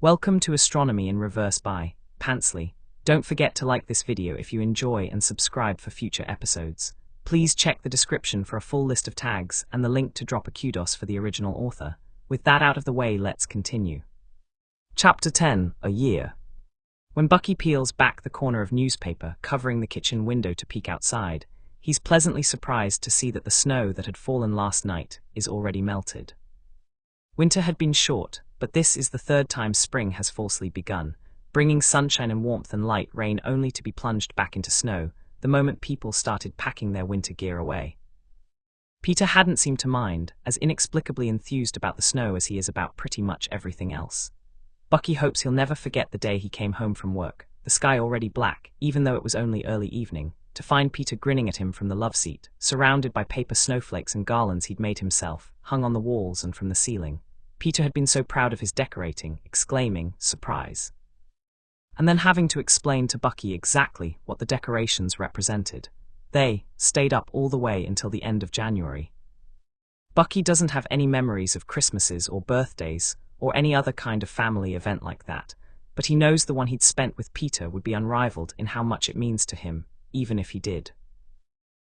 Welcome to Astronomy in Reverse by Pansley. Don't forget to like this video if you enjoy and subscribe for future episodes. Please check the description for a full list of tags and the link to drop a kudos for the original author. With that out of the way, let's continue. Chapter 10, A Year. When Bucky peels back the corner of newspaper covering the kitchen window to peek outside, he's pleasantly surprised to see that the snow that had fallen last night is already melted. Winter had been short, but this is the third time spring has falsely begun, bringing sunshine and warmth and light rain only to be plunged back into snow the moment people started packing their winter gear away. Peter hadn't seemed to mind, as inexplicably enthused about the snow as he is about pretty much everything else. Bucky hopes he'll never forget the day he came home from work, the sky already black, even though it was only early evening, to find Peter grinning at him from the love seat, surrounded by paper snowflakes and garlands he'd made himself, hung on the walls and from the ceiling. Peter had been so proud of his decorating, exclaiming, "Surprise!" And then having to explain to Bucky exactly what the decorations represented. They stayed up all the way until the end of January. Bucky doesn't have any memories of Christmases or birthdays, or any other kind of family event like that, but he knows the one he'd spent with Peter would be unrivaled in how much it means to him, even if he did.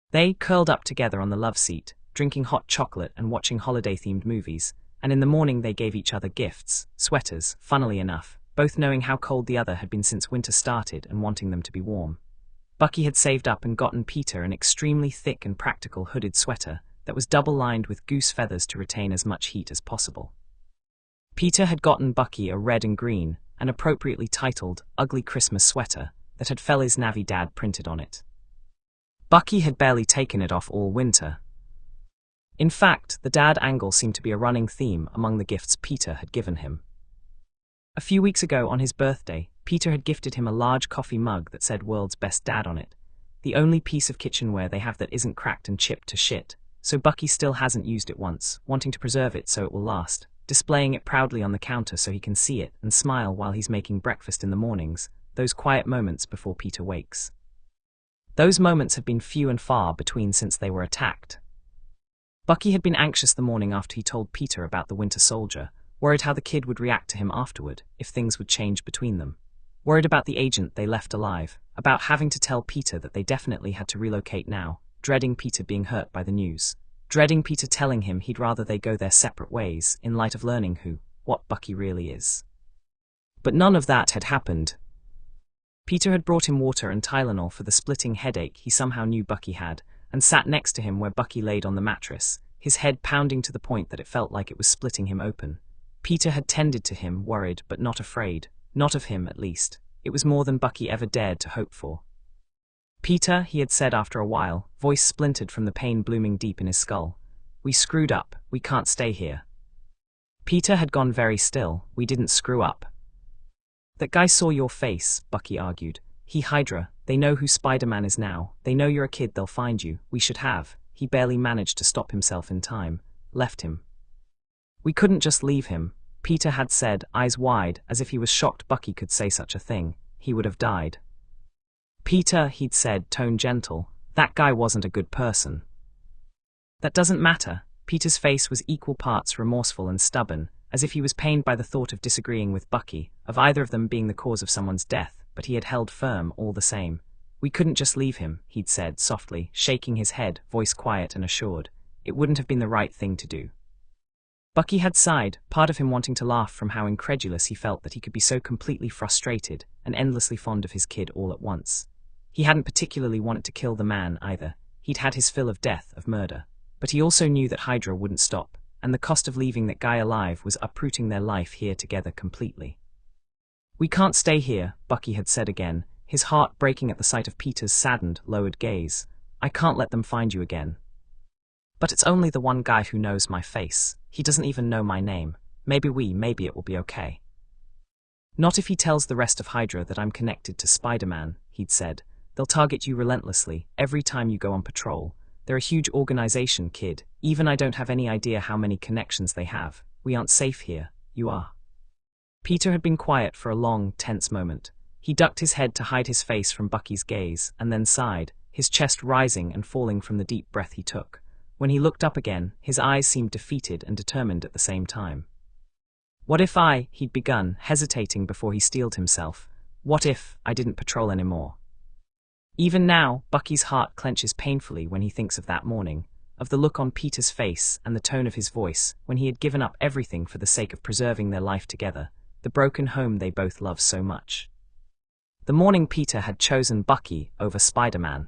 They curled up together on the love seat, drinking hot chocolate and watching holiday-themed movies, and in the morning they gave each other gifts, sweaters, funnily enough, both knowing how cold the other had been since winter started and wanting them to be warm. Bucky had saved up and gotten Peter an extremely thick and practical hooded sweater that was double-lined with goose feathers to retain as much heat as possible. Peter had gotten Bucky a red and green, and appropriately titled Ugly Christmas sweater that had Felly's Navy Dad printed on it. Bucky had barely taken it off all winter. In fact, the dad angle seemed to be a running theme among the gifts Peter had given him. A few weeks ago on his birthday, Peter had gifted him a large coffee mug that said World's Best Dad on it, the only piece of kitchenware they have that isn't cracked and chipped to shit, so Bucky still hasn't used it once, wanting to preserve it so it will last, displaying it proudly on the counter so he can see it and smile while he's making breakfast in the mornings, those quiet moments before Peter wakes. Those moments have been few and far between since they were attacked. Bucky had been anxious the morning after he told Peter about the Winter Soldier, worried how the kid would react to him afterward, if things would change between them. Worried about the agent they left alive, about having to tell Peter that they definitely had to relocate now, dreading Peter being hurt by the news, dreading Peter telling him he'd rather they go their separate ways in light of learning what Bucky really is. But none of that had happened. Peter had brought him water and Tylenol for the splitting headache he somehow knew Bucky had, and sat next to him where Bucky laid on the mattress, his head pounding to the point that it felt like it was splitting him open. Peter had tended to him, worried but not afraid, not of him at least. It was more than Bucky ever dared to hope for. "Peter," he had said after a while, voice splintered from the pain blooming deep in his skull. "We screwed up, we can't stay here." Peter had gone very still. "We didn't screw up." "That guy saw your face," Bucky argued. "He Hydra, they know who Spider-Man is now, they know you're a kid, they'll find you, we should have." He barely managed to stop himself in time. "Left him. We couldn't just leave him," Peter had said, eyes wide, as if he was shocked Bucky could say such a thing. "He would have died." "Peter," he'd said, tone gentle, "that guy wasn't a good person." "That doesn't matter." Peter's face was equal parts remorseful and stubborn, as if he was pained by the thought of disagreeing with Bucky, of either of them being the cause of someone's death, but he had held firm all the same. "We couldn't just leave him," he'd said softly, shaking his head, voice quiet and assured. "It wouldn't have been the right thing to do." Bucky had sighed, part of him wanting to laugh from how incredulous he felt that he could be so completely frustrated and endlessly fond of his kid all at once. He hadn't particularly wanted to kill the man either. He'd had his fill of death, of murder. But he also knew that Hydra wouldn't stop, and the cost of leaving that guy alive was uprooting their life here together completely. "We can't stay here," Bucky had said again, his heart breaking at the sight of Peter's saddened, lowered gaze. "I can't let them find you again." "But it's only the one guy who knows my face. He doesn't even know my name. Maybe it will be okay." "Not if he tells the rest of Hydra that I'm connected to Spider-Man," he'd said. "They'll target you relentlessly, every time you go on patrol. They're a huge organization, kid. Even I don't have any idea how many connections they have. We aren't safe here. You are." Peter had been quiet for a long, tense moment. He ducked his head to hide his face from Bucky's gaze, and then sighed, his chest rising and falling from the deep breath he took. When he looked up again, his eyes seemed defeated and determined at the same time. What if he'd begun, hesitating before he steeled himself. What if I didn't patrol anymore? Even now, Bucky's heart clenches painfully when he thinks of that morning, of the look on Peter's face and the tone of his voice when he had given up everything for the sake of preserving their life together, the broken home they both loved so much. The morning Peter had chosen Bucky over Spider-Man.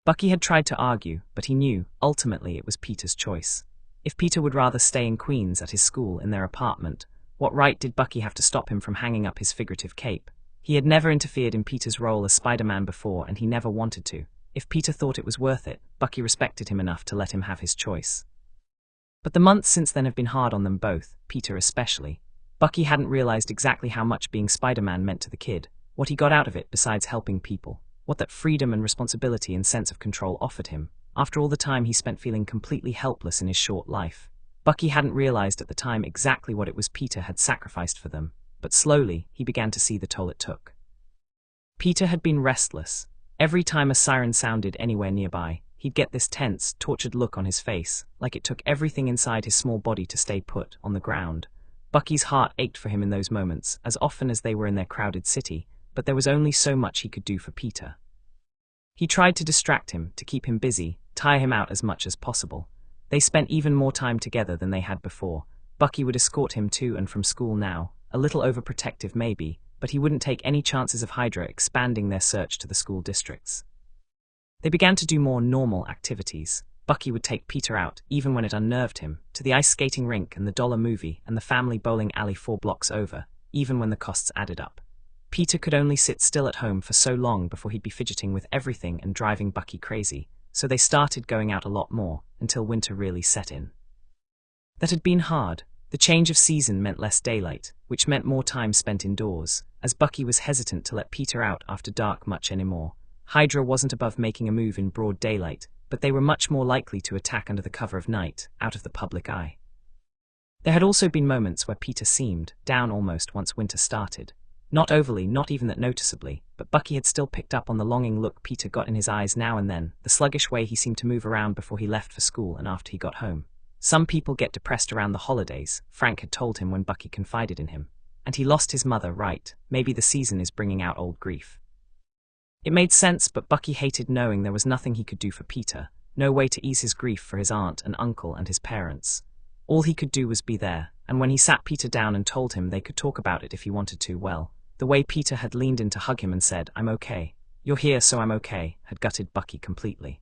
Bucky had tried to argue, but he knew, ultimately, it was Peter's choice. If Peter would rather stay in Queens at his school in their apartment, what right did Bucky have to stop him from hanging up his figurative cape? He had never interfered in Peter's role as Spider-Man before, and he never wanted to. If Peter thought it was worth it, Bucky respected him enough to let him have his choice. But the months since then have been hard on them both, Peter especially. Bucky hadn't realized exactly how much being Spider-Man meant to the kid, what he got out of it besides helping people, what that freedom and responsibility and sense of control offered him, after all the time he spent feeling completely helpless in his short life. Bucky hadn't realized at the time exactly what it was Peter had sacrificed for them, but slowly he began to see the toll it took. Peter had been restless. Every time a siren sounded anywhere nearby, he'd get this tense, tortured look on his face, like it took everything inside his small body to stay put on the ground. Bucky's heart ached for him in those moments, as often as they were in their crowded city, but there was only so much he could do for Peter. He tried to distract him, to keep him busy, tire him out as much as possible. They spent even more time together than they had before. Bucky would escort him to and from school now, a little overprotective maybe, but he wouldn't take any chances of Hydra expanding their search to the school districts. They began to do more normal activities. Bucky would take Peter out, even when it unnerved him, to the ice skating rink and the dollar movie and the family bowling alley 4 blocks over, even when the costs added up. Peter could only sit still at home for so long before he'd be fidgeting with everything and driving Bucky crazy, so they started going out a lot more, until winter really set in. That had been hard. The change of season meant less daylight, which meant more time spent indoors, as Bucky was hesitant to let Peter out after dark much anymore. Hydra wasn't above making a move in broad daylight, but they were much more likely to attack under the cover of night, out of the public eye. There had also been moments where Peter seemed down almost once winter started. Not overly, not even that noticeably, but Bucky had still picked up on the longing look Peter got in his eyes now and then, the sluggish way he seemed to move around before he left for school and after he got home. Some people get depressed around the holidays, Frank had told him when Bucky confided in him. And he lost his mother, right? Maybe the season is bringing out old grief. It made sense, but Bucky hated knowing there was nothing he could do for Peter, no way to ease his grief for his aunt and uncle and his parents. All he could do was be there, and when he sat Peter down and told him they could talk about it if he wanted to, well, the way Peter had leaned in to hug him and said, "I'm okay. You're here, so I'm okay," had gutted Bucky completely.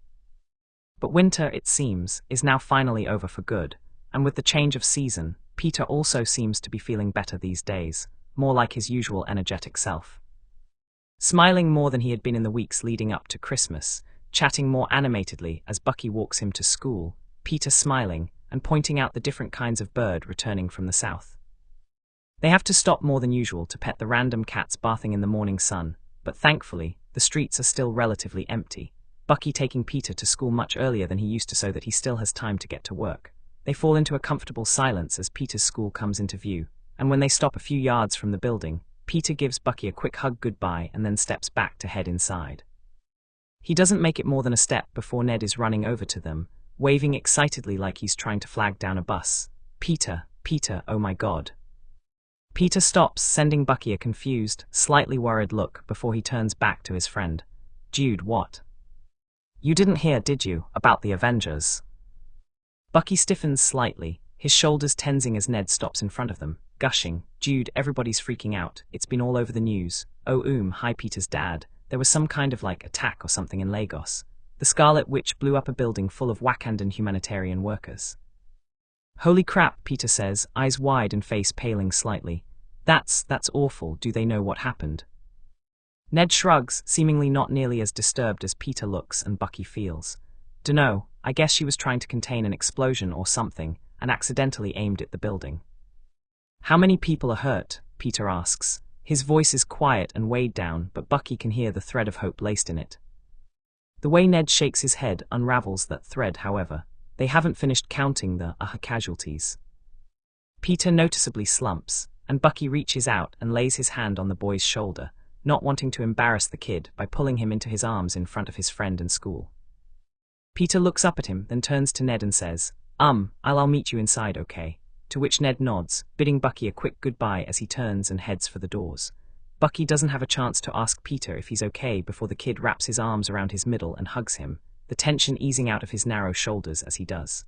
But winter, it seems, is now finally over for good, and with the change of season, Peter also seems to be feeling better these days, more like his usual energetic self. Smiling more than he had been in the weeks leading up to Christmas, chatting more animatedly as Bucky walks him to school, Peter smiling and pointing out the different kinds of bird returning from the south. They have to stop more than usual to pet the random cats bathing in the morning sun, but thankfully, the streets are still relatively empty, Bucky taking Peter to school much earlier than he used to so that he still has time to get to work. They fall into a comfortable silence as Peter's school comes into view, and when they stop a few yards from the building, Peter gives Bucky a quick hug goodbye and then steps back to head inside. He doesn't make it more than a step before Ned is running over to them, waving excitedly like he's trying to flag down a bus. "Peter, Peter, oh my God." Peter stops, sending Bucky a confused, slightly worried look before he turns back to his friend. "Jude, what? You didn't hear, did you, about the Avengers?" Bucky stiffens slightly, his shoulders tensing as Ned stops in front of them, gushing, "Jude, everybody's freaking out. It's been all over the news. Oh, hi Peter's dad. There was some kind of attack or something in Lagos. The Scarlet Witch blew up a building full of Wakandan humanitarian workers." "Holy crap," Peter says, eyes wide and face paling slightly. That's awful. Do they know what happened?" Ned shrugs, seemingly not nearly as disturbed as Peter looks and Bucky feels. "Dunno, I guess she was trying to contain an explosion or something, and accidentally aimed at the building." "How many people are hurt?" Peter asks. His voice is quiet and weighed down, but Bucky can hear the thread of hope laced in it. The way Ned shakes his head unravels that thread, however. They haven't finished counting the casualties. Peter noticeably slumps, and Bucky reaches out and lays his hand on the boy's shoulder, not wanting to embarrass the kid by pulling him into his arms in front of his friend and school. Peter looks up at him, then turns to Ned and says, I'll meet you inside, okay? to which Ned nods, bidding Bucky a quick goodbye as he turns and heads for the doors. Bucky doesn't have a chance to ask Peter if he's okay before the kid wraps his arms around his middle and hugs him, the tension easing out of his narrow shoulders as he does.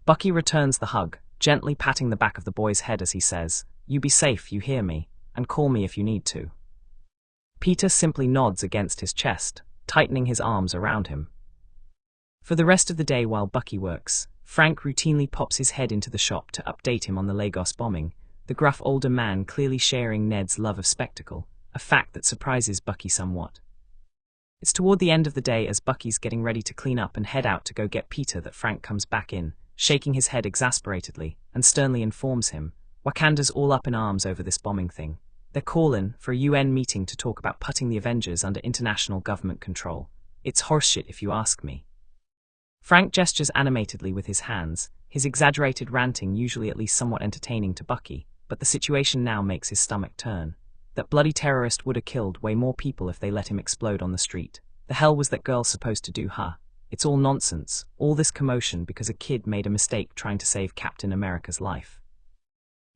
Bucky returns the hug, gently patting the back of the boy's head as he says, "You be safe, you hear me, and call me if you need to." Peter simply nods against his chest, tightening his arms around him. For the rest of the day while Bucky works, Frank routinely pops his head into the shop to update him on the Lagos bombing, the gruff older man clearly sharing Ned's love of spectacle, a fact that surprises Bucky somewhat. It's toward the end of the day as Bucky's getting ready to clean up and head out to go get Peter that Frank comes back in, shaking his head exasperatedly, and sternly informs him, "Wakanda's all up in arms over this bombing thing. They're calling for a UN meeting to talk about putting the Avengers under international government control. It's horseshit if you ask me." Frank gestures animatedly with his hands, his exaggerated ranting usually at least somewhat entertaining to Bucky, but the situation now makes his stomach turn. That bloody terrorist would have killed way more people if they let him explode on the street. The hell was that girl supposed to do, huh? It's all nonsense, all this commotion because a kid made a mistake trying to save Captain America's life.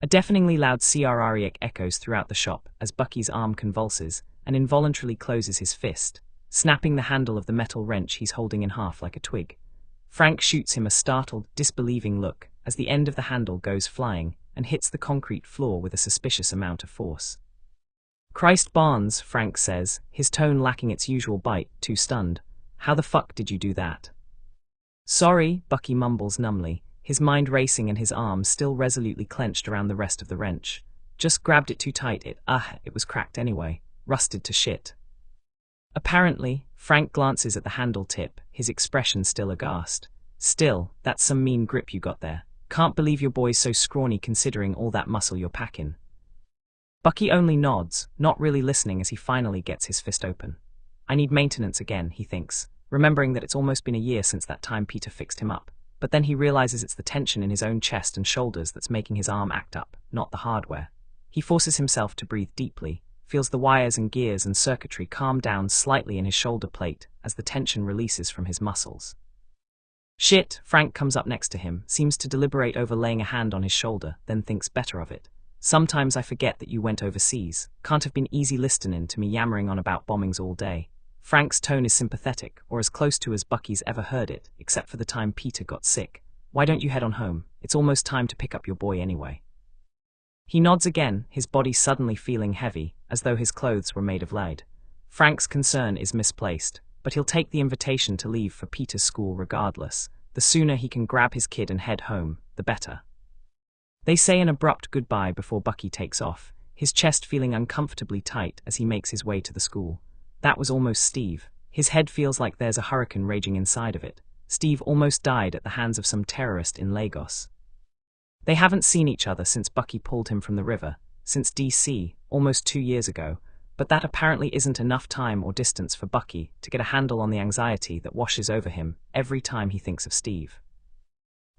A deafeningly loud CRREC echoes throughout the shop as Bucky's arm convulses and involuntarily closes his fist, snapping the handle of the metal wrench he's holding in half like a twig. Frank shoots him a startled, disbelieving look as the end of the handle goes flying and hits the concrete floor with a suspicious amount of force. "Christ Barnes," Frank says, his tone lacking its usual bite, too stunned. "How the fuck did you do that?" "Sorry," Bucky mumbles numbly, his mind racing and his arms still resolutely clenched around the rest of the wrench. "Just grabbed it too tight, it was cracked anyway. Rusted to shit." Apparently, Frank glances at the handle tip, his expression still aghast. "Still, that's some mean grip you got there. Can't believe your boy's so scrawny considering all that muscle you're packing." Bucky only nods, not really listening as he finally gets his fist open. "I need maintenance again," he thinks, remembering that it's almost been a year since that time Peter fixed him up. But then he realizes it's the tension in his own chest and shoulders that's making his arm act up, not the hardware. He forces himself to breathe deeply, feels the wires and gears and circuitry calm down slightly in his shoulder plate as the tension releases from his muscles. "Shit," Frank comes up next to him, seems to deliberate over laying a hand on his shoulder, then thinks better of it. "Sometimes I forget that you went overseas. Can't have been easy listening to me yammering on about bombings all day." Frank's tone is sympathetic, or as close to as Bucky's ever heard it, except for the time Peter got sick. "Why don't you head on home? It's almost time to pick up your boy anyway." He nods again, his body suddenly feeling heavy, as though his clothes were made of lead. Frank's concern is misplaced, but he'll take the invitation to leave for Peter's school regardless. The sooner he can grab his kid and head home, the better. They say an abrupt goodbye before Bucky takes off, his chest feeling uncomfortably tight as he makes his way to the school. That was almost Steve. His head feels like there's a hurricane raging inside of it. Steve almost died at the hands of some terrorist in Lagos. They haven't seen each other since Bucky pulled him from the river, since DC, almost 2 years ago, but that apparently isn't enough time or distance for Bucky to get a handle on the anxiety that washes over him every time he thinks of Steve.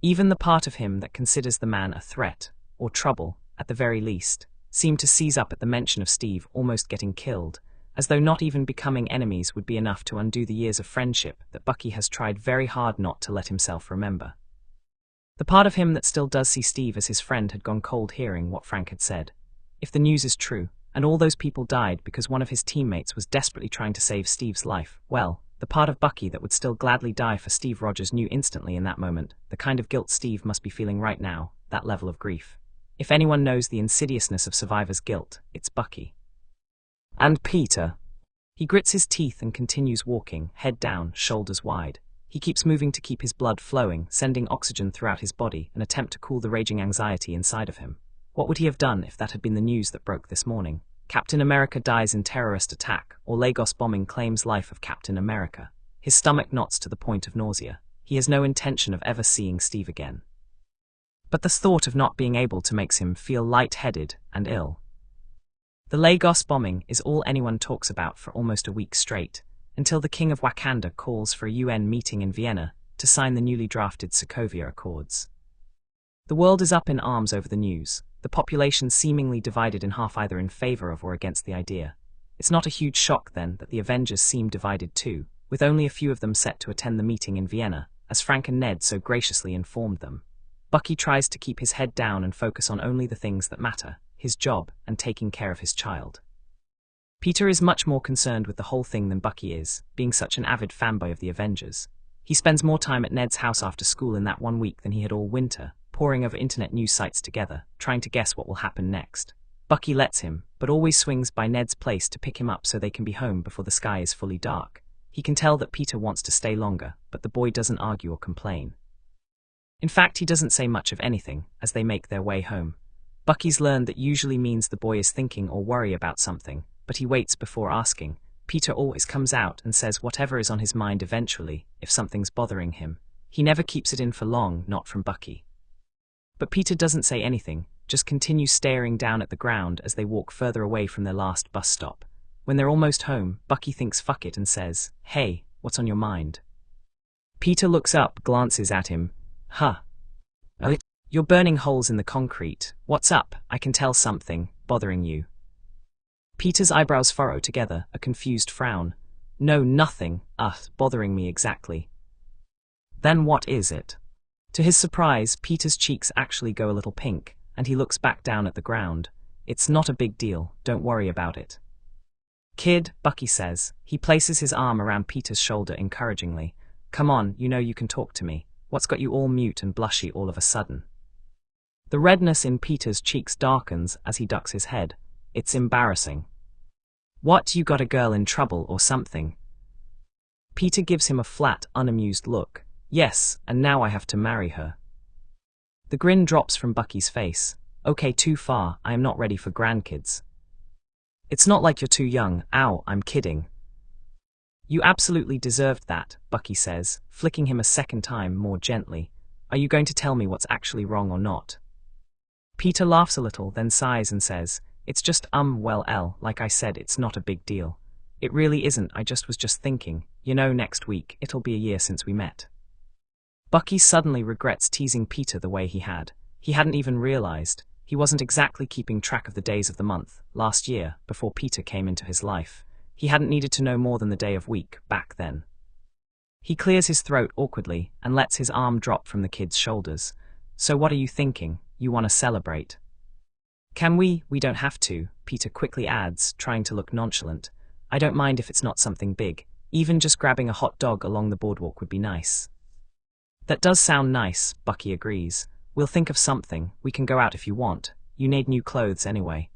Even the part of him that considers the man a threat, or trouble, at the very least, seemed to seize up at the mention of Steve almost getting killed, as though not even becoming enemies would be enough to undo the years of friendship that Bucky has tried very hard not to let himself remember. The part of him that still does see Steve as his friend had gone cold hearing what Frank had said. If the news is true, and all those people died because one of his teammates was desperately trying to save Steve's life, well, the part of Bucky that would still gladly die for Steve Rogers knew instantly in that moment the kind of guilt Steve must be feeling right now, that level of grief. If anyone knows the insidiousness of survivor's guilt, it's Bucky. And Peter. He grits his teeth and continues walking, head down, shoulders wide. He keeps moving to keep his blood flowing, sending oxygen throughout his body, an attempt to cool the raging anxiety inside of him. What would he have done if that had been the news that broke this morning? Captain America dies in terrorist attack, or Lagos bombing claims life of Captain America. His stomach knots to the point of nausea. He has no intention of ever seeing Steve again. But the thought of not being able to makes him feel light-headed and ill. The Lagos bombing is all anyone talks about for almost a week straight, until the King of Wakanda calls for a UN meeting in Vienna to sign the newly drafted Sokovia Accords. The world is up in arms over the news, the population seemingly divided in half either in favor of or against the idea. It's not a huge shock then that the Avengers seem divided too, with only a few of them set to attend the meeting in Vienna, as Frank and Ned so graciously informed them. Bucky tries to keep his head down and focus on only the things that matter, his job and taking care of his child. Peter is much more concerned with the whole thing than Bucky is, being such an avid fanboy of the Avengers. He spends more time at Ned's house after school in that 1 week than he had all winter, poring over internet news sites together, trying to guess what will happen next. Bucky lets him, but always swings by Ned's place to pick him up so they can be home before the sky is fully dark. He can tell that Peter wants to stay longer, but the boy doesn't argue or complain. In fact, he doesn't say much of anything as they make their way home. Bucky's learned that usually means the boy is thinking or worry about something, but he waits before asking. Peter always comes out and says whatever is on his mind eventually, if something's bothering him. He never keeps it in for long, not from Bucky. But Peter doesn't say anything, just continues staring down at the ground as they walk further away from their last bus stop. When they're almost home, Bucky thinks fuck it and says, "Hey, what's on your mind?" Peter looks up, glances at him. "Huh. Oh, you're burning holes in the concrete. What's up? I can tell something bothering you." Peter's eyebrows furrow together, a confused frown. "No, nothing, bothering me exactly." "Then what is it?" To his surprise, Peter's cheeks actually go a little pink, and he looks back down at the ground. "It's not a big deal, don't worry about it." "Kid," Bucky says. He places his arm around Peter's shoulder encouragingly. "Come on, you know you can talk to me. What's got you all mute and blushy all of a sudden?" The redness in Peter's cheeks darkens as he ducks his head. "It's embarrassing." "What, you got a girl in trouble or something?" Peter gives him a flat, unamused look. "Yes, and now I have to marry her." The grin drops from Bucky's face. "Okay, too far, I am not ready for grandkids." "It's not like you're too young, ow, I'm kidding." "You absolutely deserved that," Bucky says, flicking him a second time more gently. "Are you going to tell me what's actually wrong or not?" Peter laughs a little, then sighs and says, "It's just well, like I said, it's not a big deal. It really isn't, I was just thinking, you know, next week, it'll be a year since we met." Bucky suddenly regrets teasing Peter the way he had. He hadn't even realized. He wasn't exactly keeping track of the days of the month. Last year, before Peter came into his life, he hadn't needed to know more than the day of week, back then. He clears his throat awkwardly and lets his arm drop from the kid's shoulders. "So what are you thinking? You want to celebrate?" "Can we? We don't have to," Peter quickly adds, trying to look nonchalant. "I don't mind if it's not something big. Even just grabbing a hot dog along the boardwalk would be nice." "That does sound nice," Bucky agrees. "We'll think of something. We can go out if you want. You need new clothes anyway."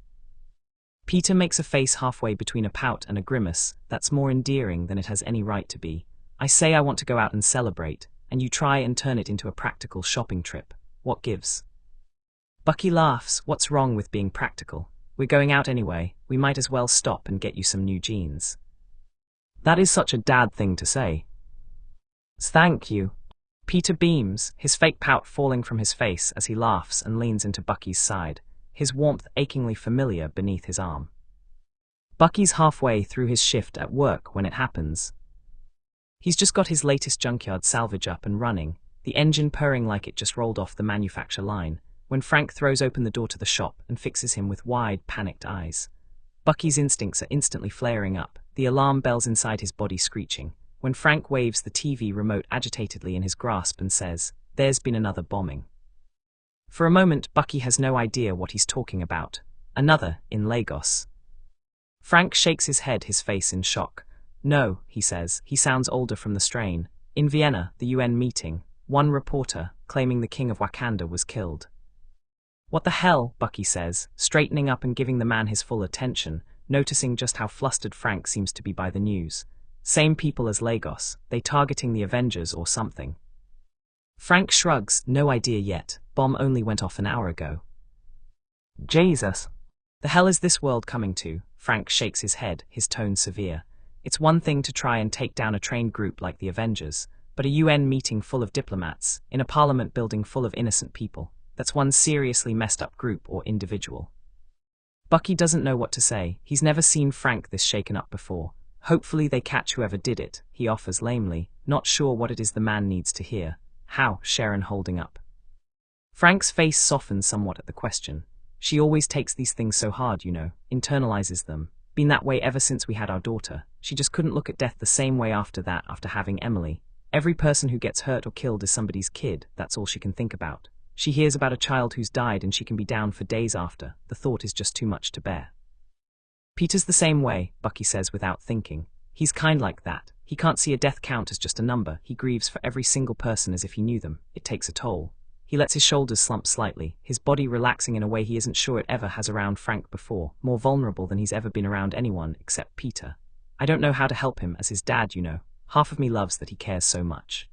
Peter makes a face halfway between a pout and a grimace that's more endearing than it has any right to be. "I say I want to go out and celebrate, and you try and turn it into a practical shopping trip. What gives?" Bucky laughs. "What's wrong with being practical? We're going out anyway. We might as well stop and get you some new jeans." "That is such a dad thing to say." "Thank you." Peter beams, his fake pout falling from his face as he laughs and leans into Bucky's side, his warmth achingly familiar beneath his arm. Bucky's halfway through his shift at work when it happens. He's just got his latest junkyard salvage up and running, the engine purring like it just rolled off the manufacture line, when Frank throws open the door to the shop and fixes him with wide, panicked eyes. Bucky's instincts are instantly flaring up, the alarm bells inside his body screeching, when Frank waves the TV remote agitatedly in his grasp and says, "There's been another bombing." For a moment, Bucky has no idea what he's talking about. Another, in Lagos. Frank shakes his head, his face in shock. "No," he says, he sounds older from the strain. "In Vienna, the UN meeting, one reporter, claiming the king of Wakanda was killed." "What the hell?" Bucky says, straightening up and giving the man his full attention, noticing just how flustered Frank seems to be by the news. "Same people as Lagos, they targeting the Avengers or something." Frank shrugs, "No idea yet, bomb only went off an hour ago." "Jesus. The hell is this world coming to?" Frank shakes his head, his tone severe. "It's one thing to try and take down a trained group like the Avengers, but a UN meeting full of diplomats, in a parliament building full of innocent people, that's one seriously messed up group or individual." Bucky doesn't know what to say. He's never seen Frank this shaken up before. "Hopefully they catch whoever did it," he offers lamely, not sure what it is the man needs to hear. "How, Sharon holding up?" Frank's face softens somewhat at the question. "She always takes these things so hard, you know, internalizes them. Been that way ever since we had our daughter. She just couldn't look at death the same way after that, after having Emily. Every person who gets hurt or killed is somebody's kid, that's all she can think about. She hears about a child who's died and she can be down for days after. The thought is just too much to bear. Peter's the same way, Bucky says without thinking. He's kind like that. He can't see a death count as just a number. He grieves for every single person as if he knew them. It takes a toll. He lets his shoulders slump slightly, his body relaxing in a way he isn't sure it ever has around Frank before, more vulnerable than he's ever been around anyone except Peter. I don't know how to help him as his dad, you know. Half of me loves that he cares so much.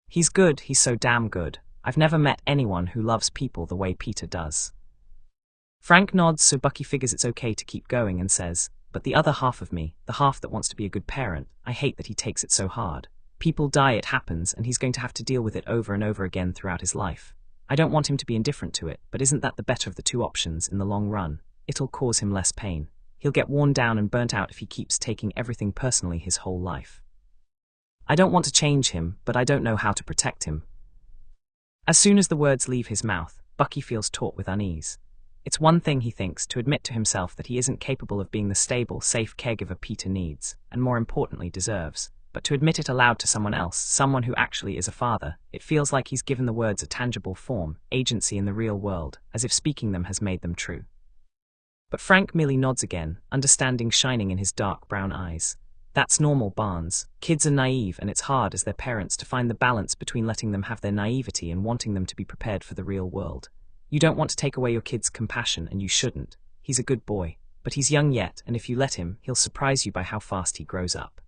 He's good, he's so damn good. I've never met anyone who loves people the way Peter does. Frank nods so Bucky figures it's okay to keep going and says, but the other half of me, the half that wants to be a good parent, I hate that he takes it so hard. People die, it happens, and he's going to have to deal with it over and over again throughout his life. I don't want him to be indifferent to it, but isn't that the better of the two options in the long run? It'll cause him less pain. He'll get worn down and burnt out if he keeps taking everything personally his whole life. I don't want to change him, but I don't know how to protect him. As soon as the words leave his mouth, Bucky feels taut with unease. It's one thing, he thinks, to admit to himself that he isn't capable of being the stable, safe caregiver Peter needs, and more importantly deserves. But to admit it aloud to someone else, someone who actually is a father, it feels like he's given the words a tangible form, agency in the real world, as if speaking them has made them true. But Frank merely nods again, understanding shining in his dark brown eyes. That's normal, Barnes. Kids are naive, and it's hard as their parents to find the balance between letting them have their naivety and wanting them to be prepared for the real world. You don't want to take away your kid's compassion, and you shouldn't. He's a good boy, but he's young yet, and if you let him, he'll surprise you by how fast he grows up.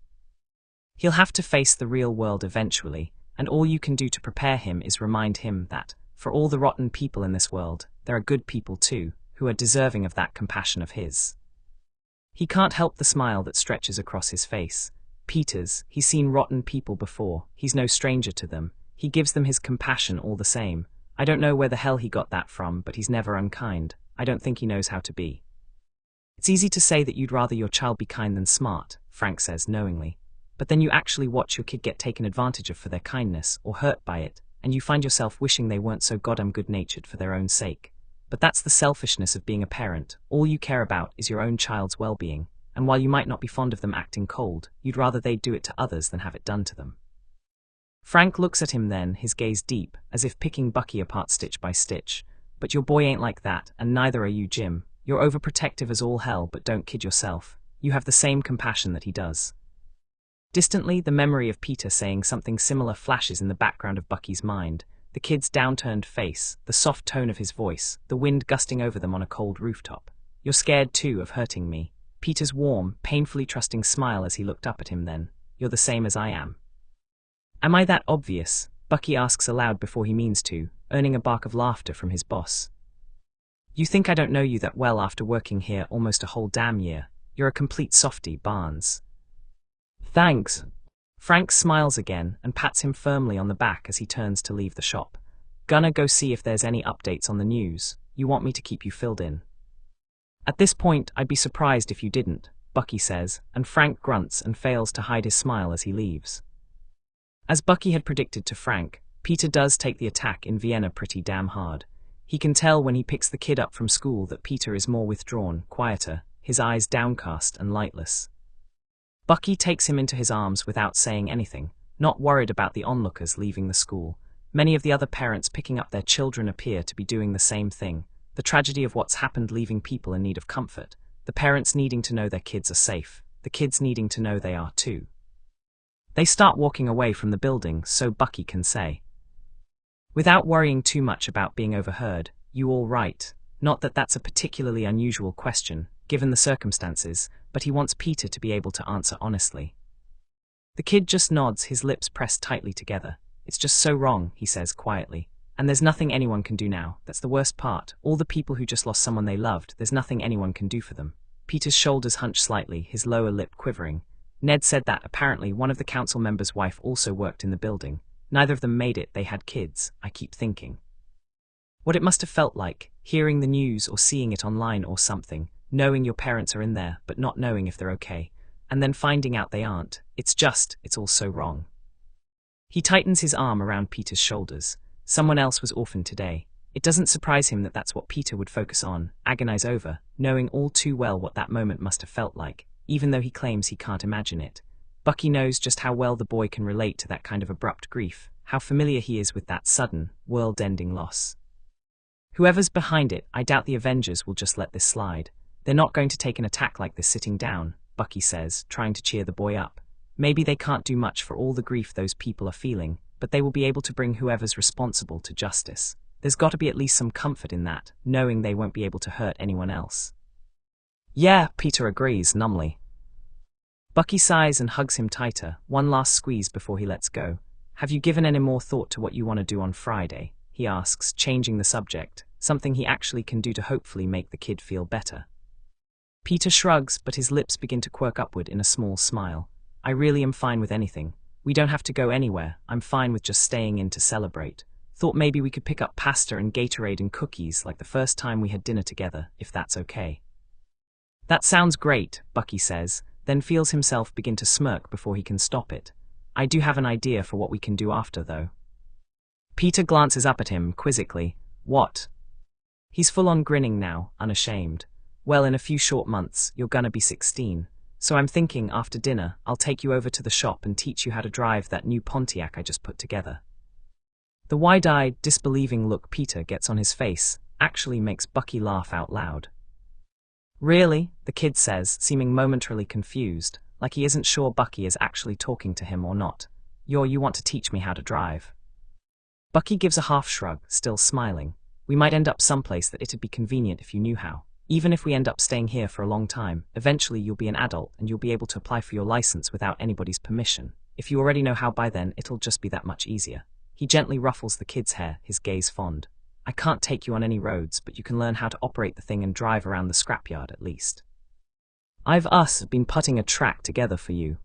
He'll have to face the real world eventually, and all you can do to prepare him is remind him that, for all the rotten people in this world, there are good people too, who are deserving of that compassion of his. He can't help the smile that stretches across his face. Peter's, he's seen rotten people before, he's no stranger to them, he gives them his compassion all the same. I don't know where the hell he got that from, but he's never unkind. I don't think he knows how to be. It's easy to say that you'd rather your child be kind than smart, Frank says knowingly. But then you actually watch your kid get taken advantage of for their kindness, or hurt by it, and you find yourself wishing they weren't so goddamn good-natured for their own sake. But that's the selfishness of being a parent. All you care about is your own child's well-being, and while you might not be fond of them acting cold, you'd rather they'd do it to others than have it done to them. Frank looks at him then, his gaze deep, as if picking Bucky apart stitch by stitch. But your boy ain't like that, and neither are you, Jim. You're overprotective as all hell, but don't kid yourself. You have the same compassion that he does. Distantly, the memory of Peter saying something similar flashes in the background of Bucky's mind. The kid's downturned face, the soft tone of his voice, the wind gusting over them on a cold rooftop. You're scared too of hurting me. Peter's warm, painfully trusting smile as he looked up at him then. You're the same as I am. Am I that obvious? Bucky asks aloud before he means to, earning a bark of laughter from his boss. You think I don't know you that well after working here almost a whole damn year. You're a complete softy, Barnes. Thanks. Frank smiles again and pats him firmly on the back as he turns to leave the shop. Gonna go see if there's any updates on the news. You want me to keep you filled in? At this point, I'd be surprised if you didn't, Bucky says, and Frank grunts and fails to hide his smile as he leaves. As Bucky had predicted to Frank, Peter does take the attack in Vienna pretty damn hard. He can tell when he picks the kid up from school that Peter is more withdrawn, quieter, his eyes downcast and lightless. Bucky takes him into his arms without saying anything, not worried about the onlookers leaving the school. Many of the other parents picking up their children appear to be doing the same thing. The tragedy of what's happened leaving people in need of comfort. The parents needing to know their kids are safe. The kids needing to know they are too. They start walking away from the building so Bucky can say, without worrying too much about being overheard, you all right? Not that that's a particularly unusual question, given the circumstances, but he wants Peter to be able to answer honestly. The kid just nods, his lips pressed tightly together. It's just so wrong, he says quietly. And there's nothing anyone can do now. That's the worst part. All the people who just lost someone they loved, there's nothing anyone can do for them. Peter's shoulders hunch slightly, his lower lip quivering. Ned said that apparently one of the council members' wife also worked in the building. Neither of them made it, they had kids, I keep thinking. What it must have felt like, hearing the news or seeing it online or something, knowing your parents are in there but not knowing if they're okay, and then finding out they aren't. It's all so wrong. He tightens his arm around Peter's shoulders. Someone else was orphaned today. It doesn't surprise him that that's what Peter would focus on, agonize over, knowing all too well what that moment must have felt like, even though he claims he can't imagine it. Bucky knows just how well the boy can relate to that kind of abrupt grief, how familiar he is with that sudden, world-ending loss. Whoever's behind it, I doubt the Avengers will just let this slide. They're not going to take an attack like this sitting down, Bucky says, trying to cheer the boy up. Maybe they can't do much for all the grief those people are feeling, but they will be able to bring whoever's responsible to justice. There's got to be at least some comfort in that, knowing they won't be able to hurt anyone else. Yeah, Peter agrees numbly. Bucky sighs and hugs him tighter, one last squeeze before he lets go. Have you given any more thought to what you want to do on Friday? He asks, changing the subject, something he actually can do to hopefully make the kid feel better. Peter shrugs, but his lips begin to quirk upward in a small smile. I really am fine with anything. We don't have to go anywhere. I'm fine with just staying in to celebrate. Thought maybe we could pick up pasta and Gatorade and cookies like the first time we had dinner together, if that's okay. That sounds great, Bucky says, then feels himself begin to smirk before he can stop it. I do have an idea for what we can do after, though. Peter glances up at him, quizzically. What? He's full-on grinning now, unashamed. Well, in a few short months, you're gonna be 16. So I'm thinking, after dinner, I'll take you over to the shop and teach you how to drive that new Pontiac I just put together. The wide-eyed, disbelieving look Peter gets on his face actually makes Bucky laugh out loud. Really? The kid says, seeming momentarily confused, like he isn't sure Bucky is actually talking to him or not. You want to teach me how to drive? Bucky gives a half shrug, still smiling. We might end up someplace that it'd be convenient if you knew how. Even if we end up staying here for a long time, eventually you'll be an adult and you'll be able to apply for your license without anybody's permission. If you already know how by then, it'll just be that much easier. He gently ruffles the kid's hair, his gaze fond. I can't take you on any roads, but you can learn how to operate the thing and drive around the scrapyard at least. I've been putting a track together for you.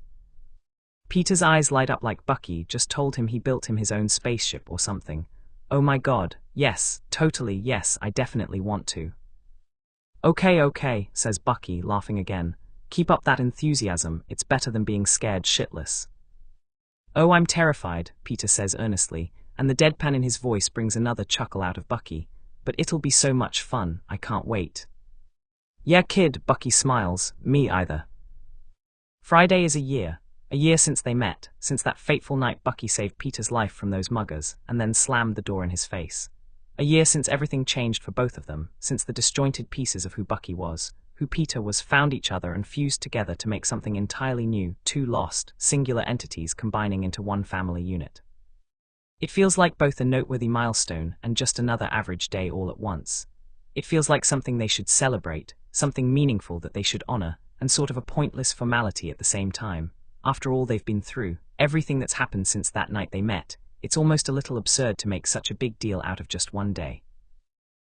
Peter's eyes light up like Bucky just told him he built him his own spaceship or something. Oh my god, yes, totally yes, I definitely want to. Okay, says Bucky, laughing again. Keep up that enthusiasm, it's better than being scared shitless. Oh, I'm terrified, Peter says earnestly, and the deadpan in his voice brings another chuckle out of Bucky. But it'll be so much fun, I can't wait. Yeah, kid, Bucky smiles, me either. Friday is a year since they met, since that fateful night Bucky saved Peter's life from those muggers, and then slammed the door in his face. A year since everything changed for both of them, since the disjointed pieces of who Bucky was, who Peter was, found each other and fused together to make something entirely new, two lost, singular entities combining into one family unit. It feels like both a noteworthy milestone and just another average day all at once. It feels like something they should celebrate, something meaningful that they should honor, and sort of a pointless formality at the same time. After all they've been through, everything that's happened since that night they met, it's almost a little absurd to make such a big deal out of just one day.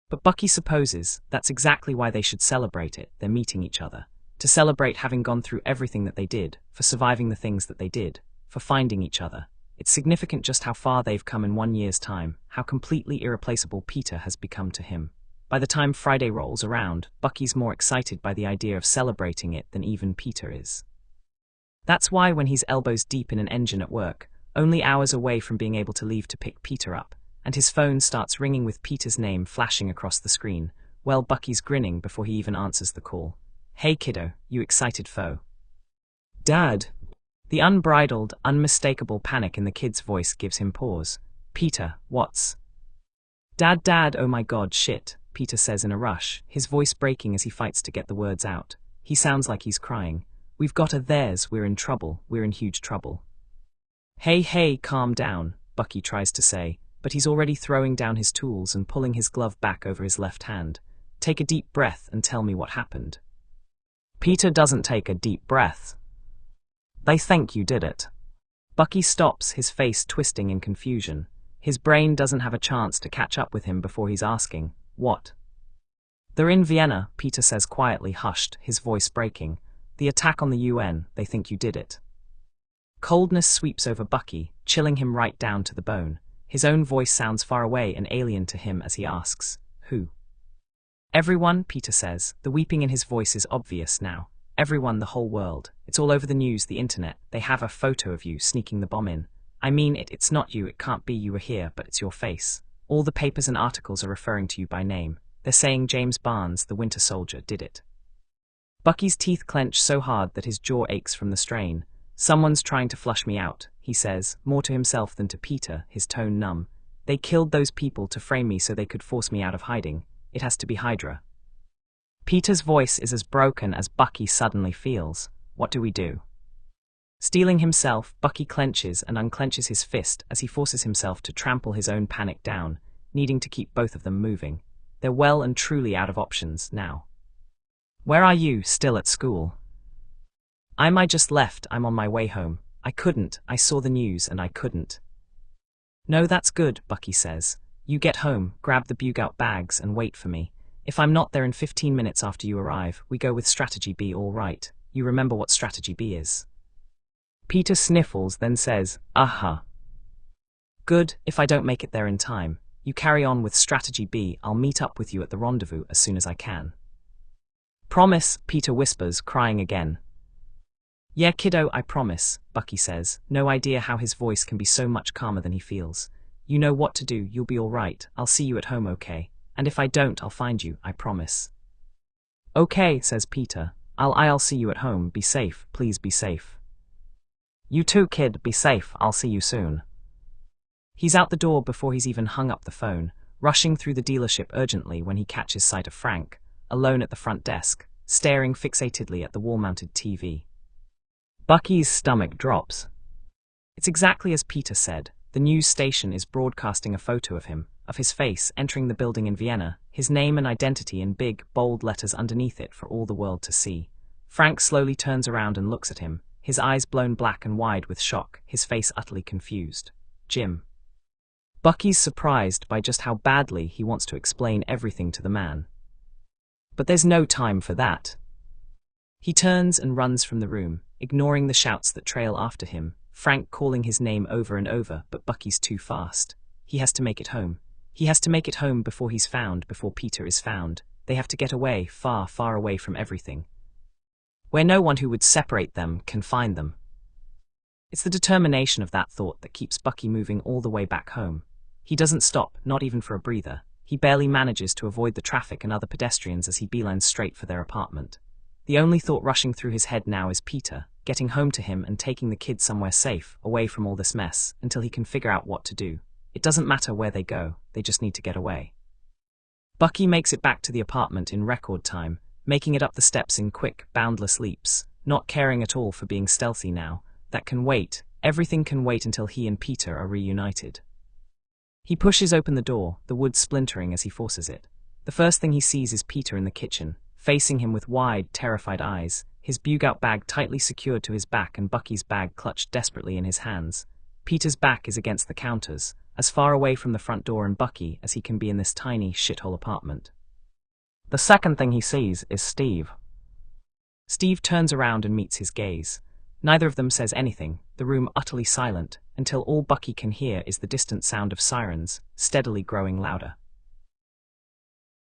But Bucky supposes that's exactly why they should celebrate it, their meeting each other. To celebrate having gone through everything that they did, for surviving the things that they did, for finding each other. It's significant just how far they've come in 1 year's time, how completely irreplaceable Peter has become to him. By the time Friday rolls around, Bucky's more excited by the idea of celebrating it than even Peter is. That's why when he's elbows deep in an engine at work, only hours away from being able to leave to pick Peter up, and his phone starts ringing with Peter's name flashing across the screen, well, Bucky's grinning before he even answers the call. Hey kiddo, you excited foe? Dad. The unbridled, unmistakable panic in the kid's voice gives him pause. Peter, what's? Dad, oh my god, shit, Peter says in a rush, his voice breaking as he fights to get the words out. He sounds like he's crying. We've got we're in trouble, we're in huge trouble. Hey, calm down, Bucky tries to say, but he's already throwing down his tools and pulling his glove back over his left hand. Take a deep breath and tell me what happened. Peter doesn't take a deep breath. They think you did it. Bucky stops, his face twisting in confusion. His brain doesn't have a chance to catch up with him before he's asking, what? They're in Vienna, Peter says quietly, hushed, his voice breaking. The attack on the UN, they think you did it. Coldness sweeps over Bucky, chilling him right down to the bone. His own voice sounds far away and alien to him as he asks, who? Everyone, Peter says, the weeping in his voice is obvious now. Everyone, the whole world. It's all over the news, the internet. They have a photo of you sneaking the bomb in. I mean, it's not you, it can't be you were here, but it's your face. All the papers and articles are referring to you by name. They're saying James Barnes, the Winter Soldier, did it. Bucky's teeth clench so hard that his jaw aches from the strain. Someone's trying to flush me out, he says, more to himself than to Peter, his tone numb. They killed those people to frame me so they could force me out of hiding. It has to be Hydra. Peter's voice is as broken as Bucky suddenly feels. What do we do? Steeling himself, Bucky clenches and unclenches his fist as he forces himself to trample his own panic down, needing to keep both of them moving. They're well and truly out of options now. Where are you? Still at school? I just left. I'm on my way home. I saw the news and I couldn't. No, that's good, Bucky says. You get home, grab the bug-out bags and wait for me. If I'm not there in 15 minutes after you arrive, we go with strategy B, all right? You remember what strategy B is? Peter sniffles, then says, uh-huh. Good, if I don't make it there in time. You carry on with strategy B, I'll meet up with you at the rendezvous as soon as I can. Promise, Peter whispers, crying again. Yeah, kiddo, I promise, Bucky says, no idea how his voice can be so much calmer than he feels. You know what to do, you'll be all right, I'll see you at home, okay? And if I don't, I'll find you, I promise. Okay, says Peter, I'll see you at home, be safe, please be safe. You too, kid, be safe, I'll see you soon. He's out the door before he's even hung up the phone, rushing through the dealership urgently when he catches sight of Frank, alone at the front desk, staring fixatedly at the wall-mounted TV. Bucky's stomach drops. It's exactly as Peter said. The news station is broadcasting a photo of him, of his face entering the building in Vienna, his name and identity in big, bold letters underneath it for all the world to see. Frank slowly turns around and looks at him, his eyes blown black and wide with shock, his face utterly confused. Jim. Bucky's surprised by just how badly he wants to explain everything to the man. But there's no time for that. He turns and runs from the room, ignoring the shouts that trail after him, Frank calling his name over and over, but Bucky's too fast. He has to make it home. He has to make it home before he's found, before Peter is found. They have to get away, far, far away from everything. Where no one who would separate them can find them. It's the determination of that thought that keeps Bucky moving all the way back home. He doesn't stop, not even for a breather. He barely manages to avoid the traffic and other pedestrians as he beelines straight for their apartment. The only thought rushing through his head now is Peter, getting home to him and taking the kids somewhere safe, away from all this mess, until he can figure out what to do. It doesn't matter where they go, they just need to get away. Bucky makes it back to the apartment in record time, making it up the steps in quick, boundless leaps, not caring at all for being stealthy now. That can wait, everything can wait until he and Peter are reunited. He pushes open the door, the wood splintering as he forces it. The first thing he sees is Peter in the kitchen, facing him with wide, terrified eyes, his bug-out bag tightly secured to his back and Bucky's bag clutched desperately in his hands. Peter's back is against the counters, as far away from the front door and Bucky as he can be in this tiny, shithole apartment. The second thing he sees is Steve. Steve turns around and meets his gaze. Neither of them says anything, the room utterly silent, until all Bucky can hear is the distant sound of sirens, steadily growing louder.